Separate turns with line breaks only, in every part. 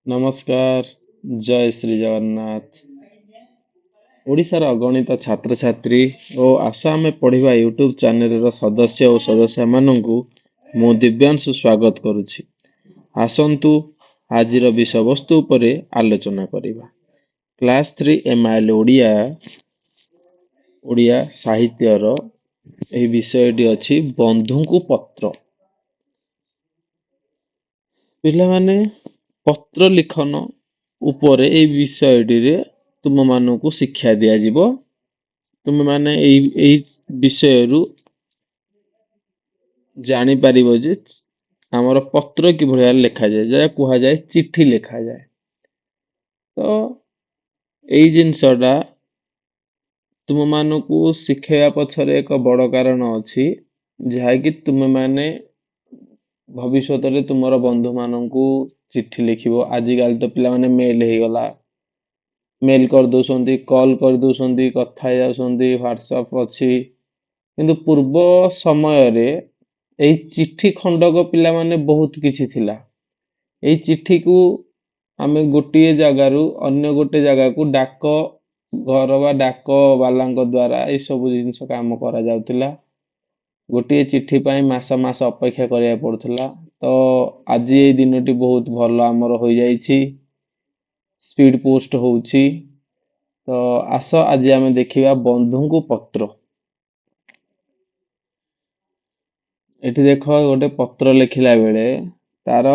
नमस्कार। जय श्री जगन्नाथ। ओडिशार अगणित छात्र छात्री और आशा आमे पढ़िबा यूट्यूब चैनल सदस्य और सदस्य माननकु मु दिव्यांशु स्वागत करुछि। आसंतु आजिर विषय वस्तु उपरे आलोचना करिबा। क्लास 3 एमआईएल ओडिया साहित्यर एही विषयटी अछि बंधुଙ୍କୁ पत्र। पिलामाने पत्र लिखन उपरे एई विषयटी रे तुम मानकु शिक्षा दिया जिवो। तुम माने एई विषय रु जानी पारिबो जे हमर पत्र कि भलिया लेखा जाय जे कुहा जाय चिट्ठी लेखा जाय। तो एई जिनसडा तुम मानकु शिखेया पछरे एक बड़ कारण अछि जहा कि तुम माने भविष्यत रे तुमर बंधु मानकु चिट्ठी लिखिबो। आजिकाल तो पिला माने मेल हे गला, मेल कर दोसंती, कॉल कर दोसंती, कथा हे जाउसंती, व्हाट्सएप अछि। किंतु पूर्व समय रे एई चिट्ठी खंडक पिला माने बहुत किछि थिला। एई चिट्ठी को आमे गोटिए जगारु अन्य गोटे जगह को डाक घर बा डाक वालांक द्वारा ए सब जिनिस काम करा जाउतिला। गोटिए चिट्ठी पाई मास मास अपेक्षा करिया पड़ुथिला। तो आज ए दिनटी बहुत भलो हमर होई जाईछि। Speed post होउछि। तो आस आज आमे देखिबा बंधुଙ୍କୁ पत्र। एठी देखो गोटे पत्र लिखिला बेले तार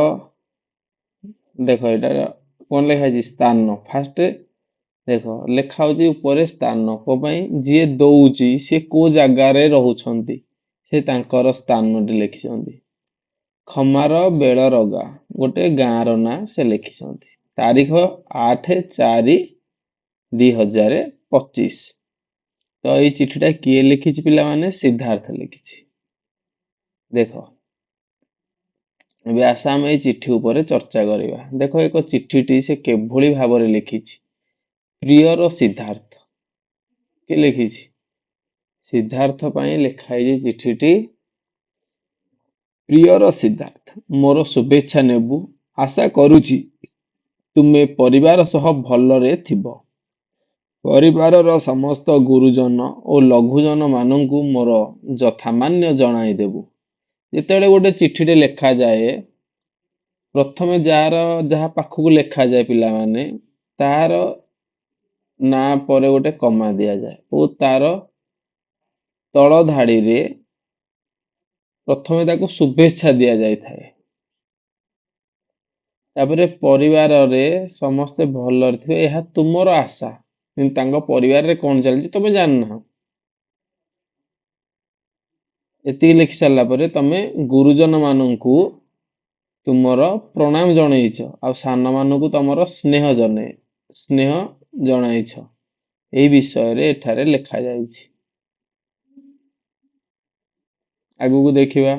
देखो एटा कोन लेखा छि स्थान फास्ट देखो लेखा होची ऊपर स्थान को पई जे दउची से को जगह रे रहउछंती से तांकर स्थान टी लिखिसंती। खमार बेल रगा गोटे गाँर ना से लिखिसंती। तारीख 8/4/2025। तो ये चिठीटा किए लिखिछि पिला माने सिद्धार्थ लिखिछि। देखो व्यास आम ए चिठी ऊपर चर्चा करिबा। देखो एक चिठीटी से केभली भाबरे लिखिछि। प्रियर सिद्धार्थ के लिखिछि सिद्धार्थ पई लिखाइ जे चिठीटी। प्रियर सिद्धार्थ मोर शुभेच्छा नेबु। आशा करूछि तुमे परिवार सह भलरे थिबो। परिवारर समस्त गुरुजन और लघुजन मानंकु मोर जथामान्य जणाई देबु। जेतेबेले गोटे चिठीटे लेखा जाए प्रथमे जार जहा पाखकु लेखा जाए पिला माने तार ना परे गोटे कमा दिया जाए और तार तळ धाड़ी रे प्रथमे ताको शुभेच्छा दिया जाय थाए। तापरे परिवार रे समस्त भलरे थिबे एहा तुमर आशा। किंतु तांको परिवार रे कोन चलछि तमे जानना। एति लिखि सारला परे तमे गुरुजन मानंकु तुमर प्रणाम जणाइछ आ सान मानंकु तमर स्नेह जणाइछ। एई विषय रे एठारे लेखा जाइछि। आगु को देखिबा।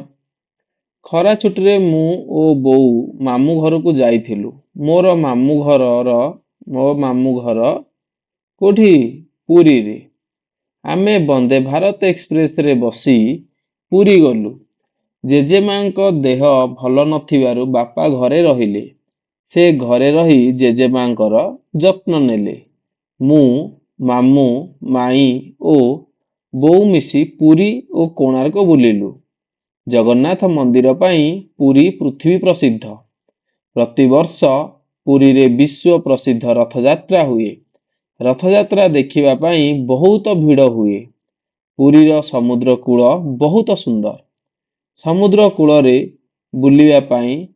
खरा छुट्टी रे मु ओ बोउ मामू घर को जाइथिलु। मोर मामू घर कोठी पुरी रे। आमे बंदे भारत एक्सप्रेस रे बसी पुरी गलु। जेजेमांक देह भल नथिबारु बापा घरे रहिले। से घरे रही जेजेमांकर जत्न नेले। मु मामू माई ओ बोउ मिसी पुरी ओ कोणार्क बुलिलु। जगन्नाथ मंदिर पई पुरी पृथ्वी प्रसिद्ध। प्रतिवर्ष पुरी रे विश्व प्रसिद्ध रथयात्रा हुए। रथयात्रा देखिबा पई बहुत भिड़ हुए। पुरी रो समुद्र कूल बहुत सुंदर। समुद्र कूल रे बुलिबा पई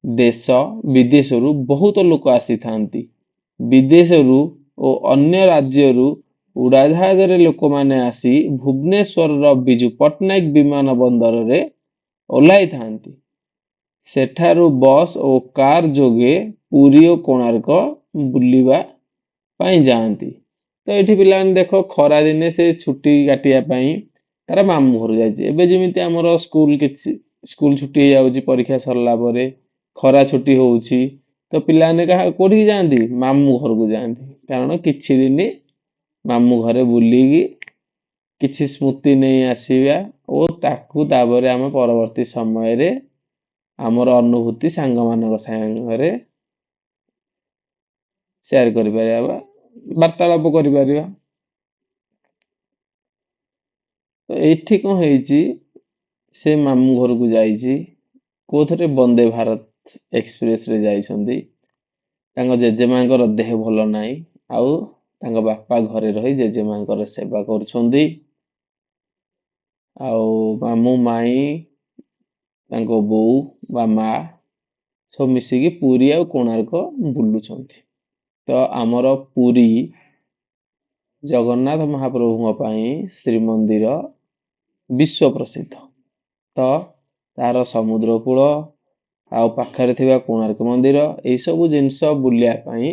देश विदेशरु बहुत लोक आसी थांती। विदेशरु ओ अन्य राज्यरु उड़ाजहाज रे लोक माने आसी भुवनेश्वर रो बिजू पटनायक विमान बंदर रे ओलाई थांती। सेठारु बस ओ कार जोगे पुरी ओ कोणार्क बुलिबा पई जांती। तो एठी पिलान देखो खरा दिने से छुट्टी काटिया पई तारा मामू घर जायछि। एबे जेमिति हमर स्कूल छुट्टी हो जाउछि परीक्षा सरला परे खरा छुट्टी होउछि तो पिलाने कहा कोठी जांती मामू घर को जांती। कारण किछि दिन मामू घरे बुलिगी किछि स्मृति नहीं आसीबा ओ ताकू ताबरे हम परवर्ती समय रे हमर अनुभूति सांग मानक संगरे ସେୟାର କରିପାରିବା ବା ବାର୍ତ୍ତାଳାପ କରିପାରିବା। ତ ଏଇଠି କଣ ହେଇଛି, ସେ ମାମୁଁ ଘରକୁ ଯାଇଛି, କୋଉଥିରେ ବନ୍ଦେ ଭାରତ ଏକ୍ସପ୍ରେସରେ ଯାଇଛନ୍ତି। ତାଙ୍କ ଜେଜେମାଙ୍କର ଦେହ ଭଲ ନାହିଁ, ଆଉ ତାଙ୍କ ବାପା ଘରେ ରହି ଜେଜେମାଙ୍କର ସେବା କରୁଛନ୍ତି। ଆଉ ମାମୁଁ ମାଇଁ ତାଙ୍କ ବୋଉ ବା ମା ସବୁ ମିଶିକି ପୁରୀ ଆଉ କୋଣାର୍କ ବୁଲୁଛନ୍ତି। ତ ଆମର ପୁରୀ ଜଗନ୍ନାଥ ମହାପ୍ରଭୁଙ୍କ ପାଇଁ ଶ୍ରୀମନ୍ଦିର ବିଶ୍ୱ ପ୍ରସିଦ୍ଧ। ତ ତାର ସମୁଦ୍ର କୂଳ ଆଉ ପାଖରେ ଥିବା କୋଣାର୍କ ମନ୍ଦିର, ଏଇସବୁ ଜିନିଷ ବୁଲିବା ପାଇଁ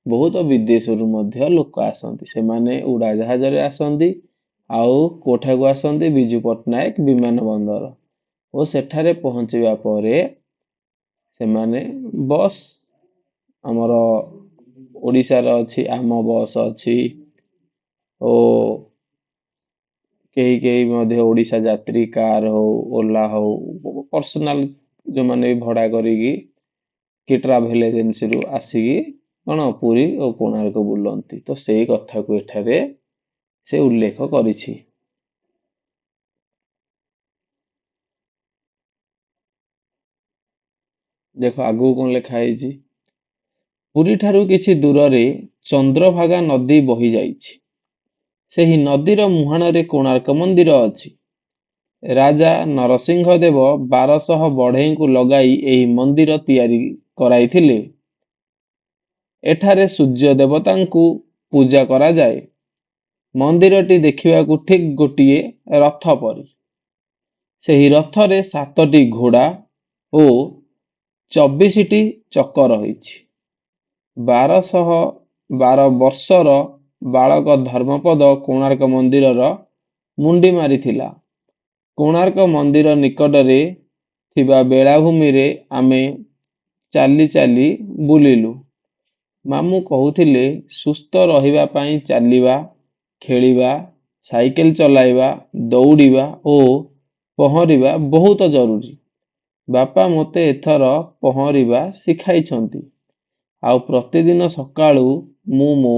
ବହୁତ ବିଦେଶରୁ ମଧ୍ୟ ଲୋକ ଆସନ୍ତି। ସେମାନେ ଉଡ଼ାଜାହାଜରେ ଆସନ୍ତି, ଆଉ କୋଠାକୁ ଆସନ୍ତି ବିଜୁ ପଟ୍ଟନାୟକ ବିମାନ ବନ୍ଦର, ଓ ସେଠାରେ ପହଞ୍ଚିବା ପରେ ସେମାନେ ବସ୍, ଆମର ଓଡ଼ିଶାର ଅଛି ଆମ ବସ୍ ଅଛି, ଓ କେହି କେହି ମଧ୍ୟ ଓଡ଼ିଶା ଯାତ୍ରୀ କାର ହଉ ଓଲା ହଉ ପର୍ସନାଲ ଯୋଉମାନେ ବି ଭଡ଼ା କରିକି କି ଟ୍ରାଭେଲ ଏଜେନ୍ସିରୁ ଆସିକି କଣ ପୁରୀ ଓ କୋଣାର୍କ ବୁଲନ୍ତି। ତ ସେଇ କଥାକୁ ଏଠାରେ ସେ ଉଲ୍ଲେଖ କରିଛି। ଦେଖ ଆଗକୁ କଣ ଲେଖା ହେଇଛି, ପୁରୀ ଠାରୁ କିଛି ଦୂରରେ ଚନ୍ଦ୍ରଭାଗା ନଦୀ ବହି ଯାଇଛି। ସେହି ନଦୀର ମୁହାଣରେ କୋଣାର୍କ ମନ୍ଦିର ଅଛି। ରାଜା ନରସିଂହ ଦେବ 1200 ବଢ଼େଇଙ୍କୁ ଲଗାଇ ଏହି ମନ୍ଦିର ତିଆରି କରାଇଥିଲେ। ଏଠାରେ ସୂର୍ଯ୍ୟ ଦେବତାଙ୍କୁ ପୂଜା କରାଯାଏ। ମନ୍ଦିରଟି ଦେଖିବାକୁ ଠିକ୍ ଗୋଟିଏ ରଥ ପରି। ସେହି ରଥରେ 7ଟି ଘୋଡ଼ା ଓ 24ଟି ଚକ ରହିଛି। 1212 ବର୍ଷର ବାଳକ ଧର୍ମପଦ କୋଣାର୍କ ମନ୍ଦିରର ମୁଣ୍ଡି ମାରିଥିଲା। କୋଣାର୍କ ମନ୍ଦିର ନିକଟରେ ଥିବା ବେଳାଭୂମିରେ ଆମେ ଚାଲି ଚାଲି ବୁଲିଲୁ। ମାମୁଁ କହୁଥିଲେ, ସୁସ୍ଥ ରହିବା ପାଇଁ ଚାଲିବା, ଖେଳିବା, ସାଇକେଲ ଚଲାଇବା, ଦୌଡ଼ିବା ଓ ପହଁରିବା ବହୁତ ଜରୁରୀ। ବାପା ମୋତେ ଏଥର ପହଁରିବା ଶିଖାଇଛନ୍ତି। ଆଉ ପ୍ରତିଦିନ ସକାଳୁ ମୁଁ ମୋ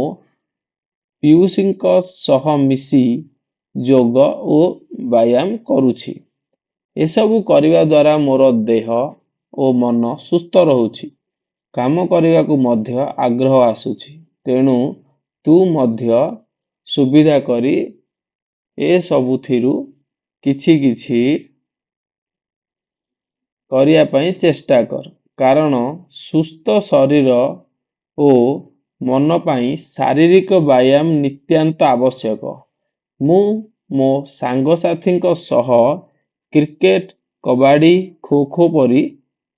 ପିଉସୀଙ୍କ ସହ ମିଶି ଯୋଗ ଓ ବ୍ୟାୟାମ କରୁଛି। ଏସବୁ କରିବା ଦ୍ୱାରା ମୋର ଦେହ ଓ ମନ ସୁସ୍ଥ ରହୁଛି। କାମ କରିବାକୁ ମଧ୍ୟ ଆଗ୍ରହ ଆସୁଛି। ତେଣୁ ତୁ ମଧ୍ୟ ସୁବିଧା କରି ଏସବୁଥିରୁ କିଛି କିଛି କରିବା ପାଇଁ ଚେଷ୍ଟା କର, କାରଣ ସୁସ୍ଥ ଶରୀର ଓ ମନ ପାଇଁ ଶାରୀରିକ ବ୍ୟାୟାମ ନିତାନ୍ତ ଆବଶ୍ୟକ। ମୁଁ ମୋ ସାଙ୍ଗସାଥୀଙ୍କ ସହ କ୍ରିକେଟ, କବାଡି, ଖୋ ଖୋ ପରି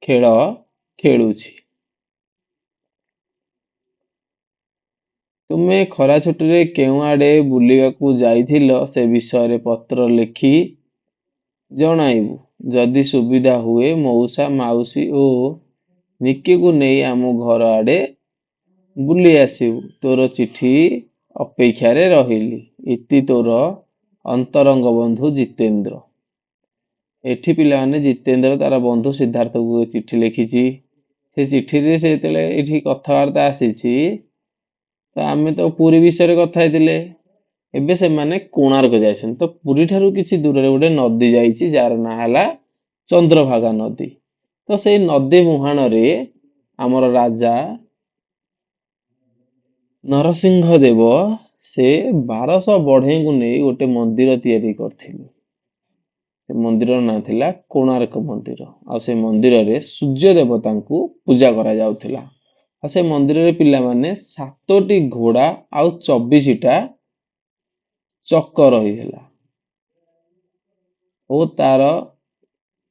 ଖେଳ ଖେଳୁଛି। ତୁମେ ଖରା ଛୁଟିରେ କେଉଁ ଆଡ଼େ ବୁଲିବାକୁ ଯାଇଥିଲ ସେ ବିଷୟରେ ପତ୍ର ଲେଖି ଜଣାଇବୁ। ଯଦି ସୁବିଧା ହୁଏ ମଉସା, ମାଉସୀ ଓ ନିକିକୁ ନେଇ ଆମ ଘର ଆଡ଼େ ବୁଲି ଆସିବୁ। ତୋର ଚିଠି ଅପେକ୍ଷାରେ ରହିଲି। ଇତି ତୋର ଅନ୍ତରଙ୍ଗ ବନ୍ଧୁ ଜିତେନ୍ଦ୍ର। ଏଠି ପିଲାମାନେ ଜିତେନ୍ଦ୍ର ତାର ବନ୍ଧୁ ସିଦ୍ଧାର୍ଥକୁ ଚିଠି ଲେଖିଛି। ସେ ଚିଠିରେ ସେ ଯେତେବେଳେ ଏଠି କଥାବାର୍ତ୍ତା ଆସିଛି, ତ ଆମେ ତ ପୁରୀ ବିଷୟରେ କଥା ହେଇଥିଲେ, ଏବେ ସେମାନେ କୋଣାର୍କ ଯାଇଛନ୍ତି। ତ ପୁରୀ ଠାରୁ କିଛି ଦୂରରେ ଗୋଟେ ନଦୀ ଯାଇଛି ଯାହାର ନାଁ ହେଲା ଚନ୍ଦ୍ରଭାଗା ନଦୀ। ତ ସେଇ ନଦୀ ମୁହାଣରେ ଆମର ରାଜା ନରସିଂହ ଦେବ ସେ 1200 ବଢ଼େଇଙ୍କୁ ନେଇ ଗୋଟେ ମନ୍ଦିର ତିଆରି କରିଥିଲେ। ସେ ମନ୍ଦିରର ନାଁ ଥିଲା କୋଣାର୍କ ମନ୍ଦିର। ଆଉ ସେ ମନ୍ଦିରରେ ସୂର୍ଯ୍ୟ ଦେବତାଙ୍କୁ ପୂଜା କରାଯାଉଥିଲା। ଆଉ ସେ ମନ୍ଦିରରେ ପିଲାମାନେ 7ଟି ଘୋଡ଼ା ଆଉ 24ଟା ଚକ ରହିଥିଲା। ଓ ତାର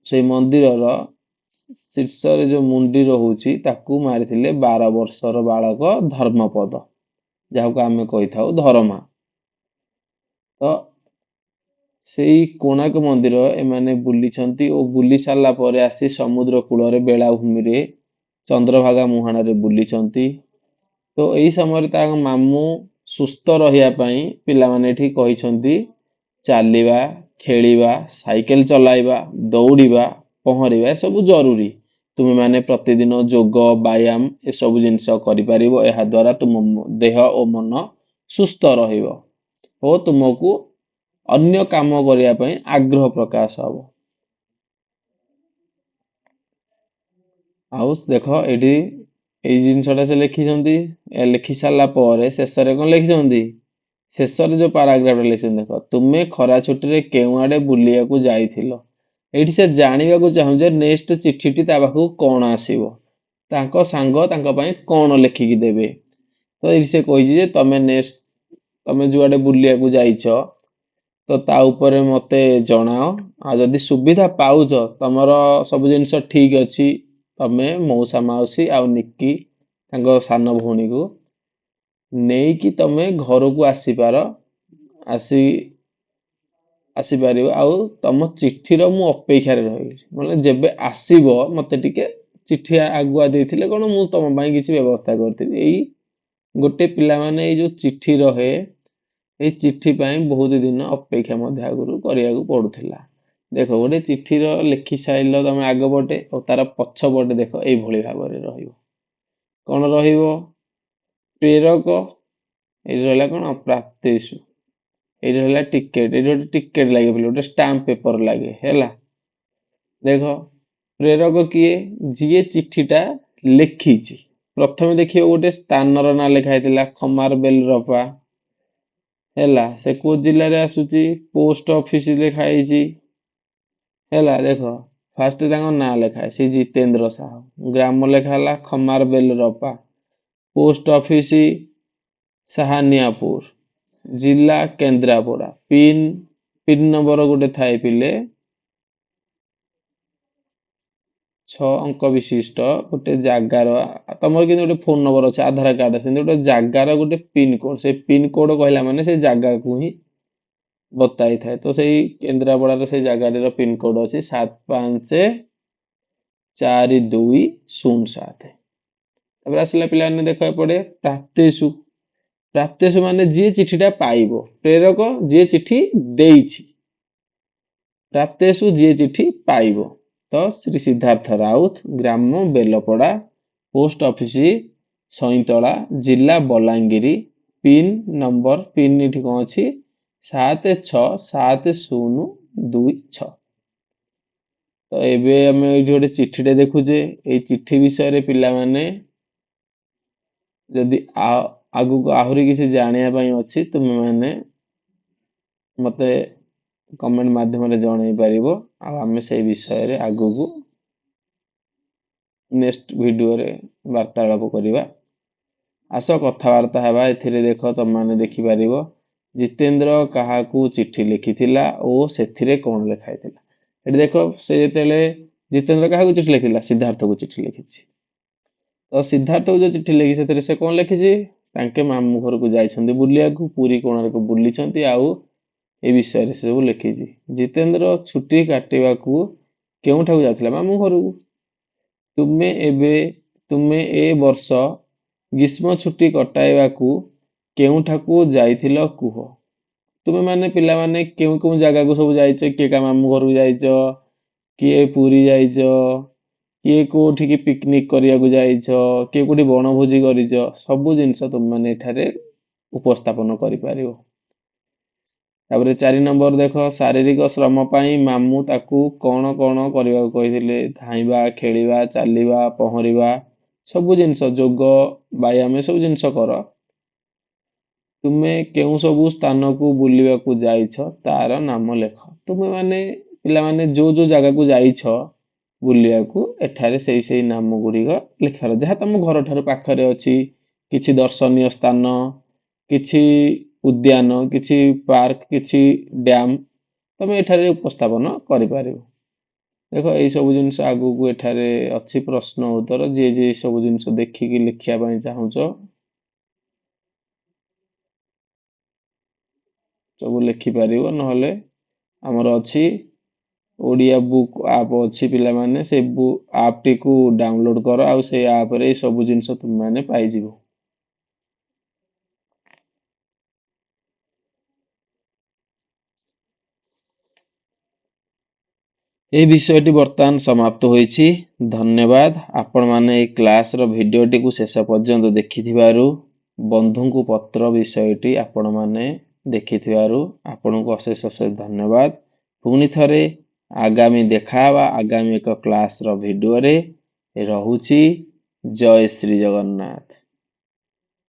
ସେଇ ମନ୍ଦିରର ଶୀର୍ଷରେ ଯୋଉ ମୁଣ୍ଡି ରହୁଛି ତାକୁ ମାରିଥିଲେ 12 ବର୍ଷର ବାଳକ ଧର୍ମପଦ, ଯାହାକୁ ଆମେ କହିଥାଉ ଧରମା। ତ ସେଇ କୋଣାର୍କ ମନ୍ଦିର ଏମାନେ ବୁଲିଛନ୍ତି ଓ ବୁଲି ସାରିଲା ପରେ ଆସି ସମୁଦ୍ର କୂଳରେ ବେଳାଭୂମିରେ ଚନ୍ଦ୍ରଭାଗା ମୁହାଣରେ ବୁଲିଛନ୍ତି। ତ ଏଇ ସମୟରେ ତାଙ୍କ ମାମୁଁ ସୁସ୍ଥ ରହିବା ପାଇଁ ପିଲାମାନେ ଏଠି କହିଛନ୍ତି ଚାଲିବା, ଖେଳିବା, ସାଇକେଲ ଚଲାଇବା, ଦୌଡ଼ିବା, ପହଁରିବା ଏସବୁ ଜରୁରୀ। ତୁମେ ମାନେ ପ୍ରତିଦିନ ଯୋଗ ବ୍ୟାୟାମ ଏସବୁ ଜିନିଷ କରିପାରିବ। ଏହା ଦ୍ୱାରା ତୁମ ଦେହ ଓ ମନ ସୁସ୍ଥ ରହିବ ଓ ତୁମକୁ ଅନ୍ୟ କାମ କରିବା ପାଇଁ ଆଗ୍ରହ ପ୍ରକାଶ ହବ। ଆଉ ଦେଖ ଏଇଠି ଏଇ ଜିନିଷଟା ସେ ଲେଖିଛନ୍ତି। ଲେଖି ସାରିଲା ପରେ ଶେଷରେ କଣ ଲେଖିଛନ୍ତି? ଶେଷରେ ଯୋଉ ପାରାଗ୍ରାଫ ଲେଖିଛନ୍ତି ଦେଖ, ତୁମେ ଖରା ଛୁଟିରେ କେଉଁ ଆଡେ ବୁଲିବାକୁ ଯାଇଥିଲ? ଏଇଠି ସେ ଜାଣିବାକୁ ଚାହୁଁ ଯେ ନେକ୍ସଟ ଚିଠିଟି ତା ପାଖକୁ କଣ ଆସିବ, ତାଙ୍କ ସାଙ୍ଗ ତାଙ୍କ ପାଇଁ କଣ ଲେଖିକି ଦେବେ। ତ ଏଇଠି ସେ କହିଛି ଯେ ତମେ ଯୁଆଡେ ବୁଲିବାକୁ ଯାଇଛ ତ ତା ଉପରେ ମତେ ଜଣାଅ। ଆଉ ଯଦି ସୁବିଧା ପାଉଛ, ତମର ସବୁ ଜିନିଷ ଠିକ ଅଛି, ତମେ ମଉସା ମାଉସୀ ଆଉ ନିକି ତାଙ୍କ ସାନ ଭଉଣୀକୁ ନେଇକି ତମେ ଘରକୁ ଆସି ଆସିପାରିବ। ଆଉ ତମ ଚିଠିର ମୁଁ ଅପେକ୍ଷାରେ ରହିବି। ମାନେ ଯେବେ ଆସିବ ମତେ ଟିକେ ଚିଠି ଆଗୁଆ ଦେଇଥିଲେ କଣ ମୁଁ ତମ ପାଇଁ କିଛି ବ୍ୟବସ୍ଥା କରିଥିଲି। ଏଇ ଗୋଟେ ପିଲାମାନେ ଏଇ ଯୋଉ ଚିଠି ରହେ, ଏଇ ଚିଠି ପାଇଁ ବହୁତ ଦିନ ଅପେକ୍ଷା ମଧ୍ୟ ଆଗରୁ କରିବାକୁ ପଡୁଥିଲା। ଦେଖ ଗୋଟେ ଚିଠିର ଲେଖି ସାରିଲ ତମେ ଆଗ ପଟେ, ଆଉ ତାର ପଛ ପଟେ ଦେଖ ଏଇଭଳି ଭାବରେ ରହିବ। କଣ ରହିବ? ପ୍ରେରକ, ଏଇଠି ରହିଲା କଣ ପ୍ରାପ୍ତେଷୁ, ଏଇଠି ରହିଲା ଟିକେଟ, ଏଇଠି ଗୋଟେ ଟିକେଟ ଲାଗେ ବୋଲି ଗୋଟେ ଷ୍ଟାମ୍ପ ପେପର ଲାଗେ ହେଲା। ଦେଖ ପ୍ରେରକ କିଏ? ଯିଏ ଚିଠିଟା ଲେଖିଛି। ପ୍ରଥମେ ଦେଖିବ ଗୋଟେ ସ୍ଥାନର ନାଁ ଲେଖା ହେଇଥିଲା, ଖମାରବେଲରପା ହେଲା। ସେ କୋଉ ଜିଲ୍ଲାରେ ଆସୁଛି? ପୋଷ୍ଟ ଅଫିସ ଲେଖା ହେଇଛି ହେଲା। ଦେଖ ଫାଷ୍ଟ ତାଙ୍କ ନାଁ ଲେଖା ହେଇଛି, ସେ ଜିତେନ୍ଦ୍ର ସାହୁ। ଗ୍ରାମ ଲେଖା ହେଲା ଖମାରବେଲରପା, ପୋଷ୍ଟ ଅଫିସ ସାହାନିଆପୁର, ଜିଲ୍ଲା କେନ୍ଦ୍ରାପଡା, ପିନ୍ ନମ୍ବର ଗୋଟେ ଥାଏ ପିଲେ 6 ଅଙ୍କ ବିଶିଷ୍ଟ ଗୋଟେ ଜାଗାର, ତମର କିନ୍ତୁ ଗୋଟେ ଫୋନ ନମ୍ବର ଅଛି ଆଧାର କାର୍ଡ, ସେମିତି ଗୋଟେ ଜାଗାର ଗୋଟେ ପିନ୍ କୋଡ, ସେଇ ପିନ୍ କୋଡ କହିଲା ମାନେ ସେଇ ଜାଗାକୁ ହିଁ ବତାଇଥାଏ। ତ ସେଇ କେନ୍ଦ୍ରାପଡାର ସେଇ ଜାଗାଟିର ପିନ୍ କୋଡ ଅଛି 754207। ତାପରେ ଆସିଲା ପିଲାମାନେ ଦେଖ ଏପଟେ ପ୍ରାପ୍ତେଷୁ। ପ୍ରାପ୍ତେଷୁ ମାନେ ଯିଏ ଚିଠିଟା ପାଇବ, ପ୍ରେରକ ଯିଏ ଚିଠି ଦେଇଛି, ପ୍ରାପ୍ତେଷୁ ଯିଏ ଚିଠି ପାଇବ। ତ ଶ୍ରୀ ସିଦ୍ଧାର୍ଥ ରାଉତ, ଗ୍ରାମ ବେଲପଡା, ପୋଷ୍ଟ ଅଫିସ ସଇଁତଳା, ଜିଲ୍ଲା ବଲାଙ୍ଗୀର, ପିନ୍ ନମ୍ବର, ପିନ୍ ଏଠି କଣ ଅଛି 767026। ତ ଏବେ ଆମେ ଏଇଠି ଗୋଟେ ଚିଠିଟେ ଦେଖୁଛେ। ଏଇ ଚିଠି ବିଷୟରେ ପିଲାମାନେ ଯଦି ଆଗକୁ ଆହୁରି କିଛି ଜାଣିବା ପାଇଁ ଅଛି, ତୁମେ ମାନେ ମତେ କମେଣ୍ଟ ମାଧ୍ୟମରେ ଜଣେଇ ପାରିବ। ଆଉ ଆମେ ସେଇ ବିଷୟରେ ଆଗକୁ ନେକ୍ସଟ ଭିଡିଓରେ ବାର୍ତ୍ତାଳାପ କରିବା। ଆସ କଥାବାର୍ତ୍ତା ହେବା। ଏଥିରେ ଦେଖ ତମମାନେ ଦେଖିପାରିବ ଜିତେନ୍ଦ୍ର କାହାକୁ ଚିଠି ଲେଖିଥିଲା ଓ ସେଥିରେ କଣ ଲେଖା ହେଇଥିଲା। ଏଠି ଦେଖ ସେ ଯେତେବେଳେ ଜିତେନ୍ଦ୍ର କାହାକୁ ଚିଠି ଲେଖିଥିଲା? ସିଦ୍ଧାର୍ଥକୁ ଚିଠି ଲେଖିଛି। ତ ସିଦ୍ଧାର୍ଥକୁ ଯୋଉ ଚିଠି ଲେଖିଛି ସେଥିରେ ସେ କଣ ଲେଖିଛି? ତାଙ୍କେ ମାମୁଁ ଘରକୁ ଯାଇଛନ୍ତି ବୁଲିବାକୁ, ପୁରୀ କୋଣାର୍କ ବୁଲିଛନ୍ତି, ଆଉ ଏ ବିଷୟରେ ସେ ସବୁ ଲେଖିଛି। ଜିତେନ୍ଦ୍ର ଛୁଟି କାଟିବାକୁ କେଉଁଠାକୁ ଯାଇଥିଲା? ମାମୁଁ ଘରକୁ। ତୁମେ ଏ ବର୍ଷ ଗ୍ରୀଷ୍ମ ଛୁଟି କଟାଇବାକୁ କେଉଁଠାକୁ ଯାଇଥିଲ କୁହ? ତୁମେ ମାନେ ପିଲାମାନେ କେଉଁ କେଉଁ ଜାଗାକୁ ସବୁ ଯାଇଛ? କିଏ କା ମାମୁଁ ଘରକୁ ଯାଇଛ, କିଏ ପୁରୀ ଯାଇଛ, କିଏ କୋଉଠିକି ପିକନିକ କରିବାକୁ ଯାଇଛ, କିଏ କୋଉଠି ବଣଭୋଜି କରିଛ, ସବୁ ଜିନିଷ ତୁମେ ମାନେ ଏଠାରେ ଉପସ୍ଥାପନ କରିପାରିବ। ତାପରେ 4 ନମ୍ବର ଦେଖ, ଶାରୀରିକ ଶ୍ରମ ପାଇଁ ମାମୁଁ ତାକୁ କଣ କଣ କରିବାକୁ କହିଥିଲେ? ଧାଇଁବା, ଖେଳିବା, ଚାଲିବା, ପହଁରିବା, ସବୁ ଜିନିଷ, ଯୋଗ ବ୍ୟାୟାମ ସବୁ ଜିନିଷ କର। ତୁମେ କେଉଁ ସବୁ ସ୍ଥାନକୁ ବୁଲିବାକୁ ଯାଇଛ ତାର ନାମ ଲେଖ। ତୁମେ ମାନେ ପିଲାମାନେ ଯୋଉ ଯୋଉ ଜାଗାକୁ ଯାଇଛ ବୁଲିବାକୁ, ଏଠାରେ ସେଇ ନାମ ଗୁଡିକ ଲେଖାର, ଯାହା ତମ ଘର ଠାରୁ ପାଖରେ ଅଛି। କିଛି ଦର୍ଶନୀୟ ସ୍ଥାନ, କିଛି ଉଦ୍ୟାନ, କିଛି ପାର୍କ, କିଛି ଡ୍ୟାମ ତମେ ଏଠାରେ ଉପସ୍ଥାପନ କରିପାରିବ। ଦେଖ ଏଇ ସବୁ ଜିନିଷ ଆଗକୁ ଏଠାରେ ଅଛି ପ୍ରଶ୍ନ ଉତ୍ତର, ଯିଏ ଯିଏ ସବୁ ଜିନିଷ ଦେଖିକି ଲେଖିବା ପାଇଁ ଚାହୁଁଛ ସବୁ ଲେଖିପାରିବ। ନହେଲେ ଆମର ଅଛି ଓଡ଼ିଆ ବୁକ୍ ଆପ୍ ଅଛି ପିଲାମାନେ, ସେ ଆପ୍ ଟିକୁ ଡାଉନଲୋଡ୍ କର, ଆଉ ସେଇ ଆପରେ ଏଇ ସବୁ ଜିନିଷ ତୁମମାନେ ପାଇଯିବ। ଏହି ବିଷୟଟି ବର୍ତ୍ତମାନ ସମାପ୍ତ ହୋଇଛି। ଧନ୍ୟବାଦ। ଆପଣମାନେ ଏହି କ୍ଲାସର ଭିଡ଼ିଓଟିକୁ ଶେଷ ପର୍ଯ୍ୟନ୍ତ ଦେଖିଥିବାରୁ, ବନ୍ଧୁଙ୍କୁ ପତ୍ର ବିଷୟଟି ଆପଣମାନେ ଦେଖିଥିବାରୁ ଆପଣଙ୍କୁ ଅଶେଷ ଅଶେଷ ଧନ୍ୟବାଦ। ପୁଣି ଥରେ ଆଗାମୀ ଦେଖାହେବା ଆଗାମୀ ଏକ କ୍ଲାସର ଭିଡ଼ିଓରେ। ରହୁଛି। ଜୟ ଶ୍ରୀ ଜଗନ୍ନାଥ।